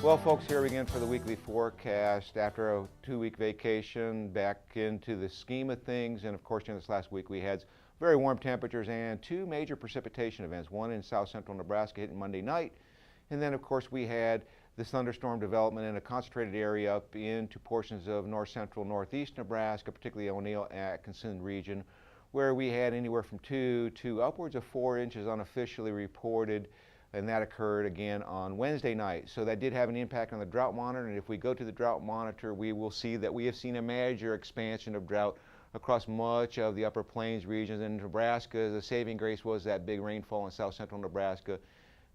Well, folks, here again for the weekly forecast. After a 2-week vacation, back into the scheme of things, and of course, during this last week, we had very warm temperatures and 2 major precipitation events. One in south central Nebraska hitting Monday night, and then, of course, we had this thunderstorm development in a concentrated area up into portions of north central, northeast Nebraska, particularly O'Neill-Atkinson region, where we had anywhere from 2 to upwards of 4 inches unofficially reported. And that occurred again on Wednesday night. So that did have an impact on the drought monitor, and if we go to the drought monitor, we will see that we have seen a major expansion of drought across much of the upper plains regions. In Nebraska, the saving grace was that big rainfall in south central Nebraska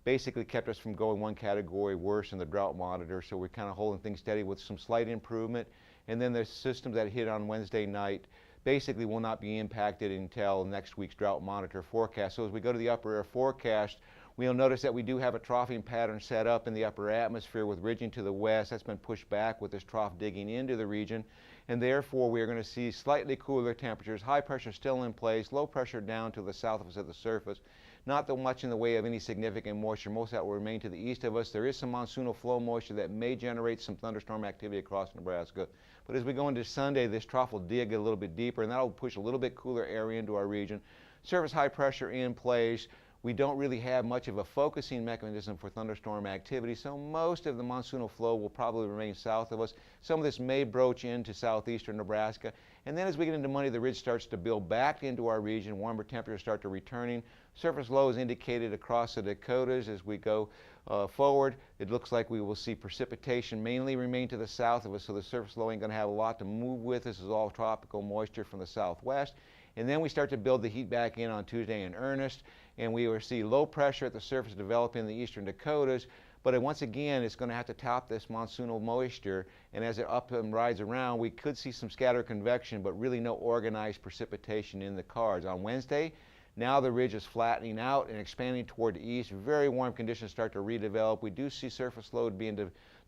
basically kept us from going one category worse in the drought monitor, so we're kind of holding things steady with some slight improvement. And then the systems that hit on Wednesday night basically will not be impacted until next week's drought monitor forecast. So as we go to the upper air forecast, we'll notice that we do have a troughing pattern set up in the upper atmosphere with ridging to the west. That's been pushed back with this trough digging into the region, and therefore we are going to see slightly cooler temperatures. High pressure still in place, low pressure down to the south of us at the surface. Not that much in the way of any significant moisture. Most of that will remain to the east of us. There is some monsoonal flow moisture that may generate some thunderstorm activity across Nebraska. But as we go into Sunday, this trough will dig a little bit deeper, and that will push a little bit cooler area into our region. Surface high pressure in place. We don't really have much of a focusing mechanism for thunderstorm activity, so most of the monsoonal flow will probably remain south of us. Some of this may broach into southeastern Nebraska. And then as we get into Monday, the ridge starts to build back into our region. Warmer temperatures start to returning. Surface low is indicated across the Dakotas as we go forward. It looks like we will see precipitation mainly remain to the south of us, so the surface low ain't going to have a lot to move with. This is all tropical moisture from the southwest. And then we start to build the heat back in on Tuesday in earnest, and we will see low pressure at the surface develop in the eastern Dakotas. But once again, it's going to have to top this monsoonal moisture, and as it up and rides around, we could see some scattered convection, but really no organized precipitation in the cards. On Wednesday, now the ridge is flattening out and expanding toward the east. Very warm conditions start to redevelop. We do see surface low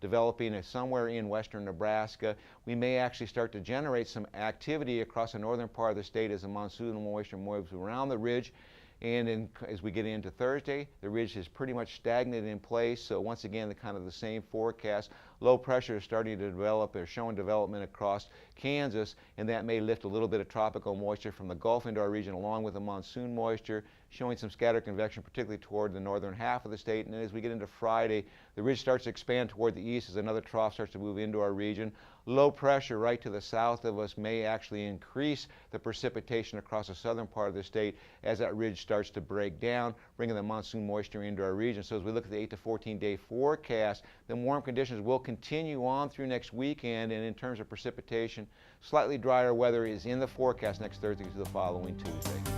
developing somewhere in western Nebraska. We may actually start to generate some activity across the northern part of the state as the monsoonal moisture moves around the ridge. And as we get into Thursday, the ridge is pretty much stagnant in place. So once again, the same forecast. Low pressure is starting to develop or showing development across Kansas, and that may lift a little bit of tropical moisture from the Gulf into our region along with the monsoon moisture, showing some scattered convection, particularly toward the northern half of the state. And then as we get into Friday, the ridge starts to expand toward the east as another trough starts to move into our region. Low pressure right to the south of us may actually increase the precipitation across the southern part of the state as that ridge starts to break down, bringing the monsoon moisture into our region. So as we look at the 8 to 14-day forecast, the warm conditions will continue on through next weekend, and in terms of precipitation, slightly drier weather is in the forecast next Thursday to the following Tuesday.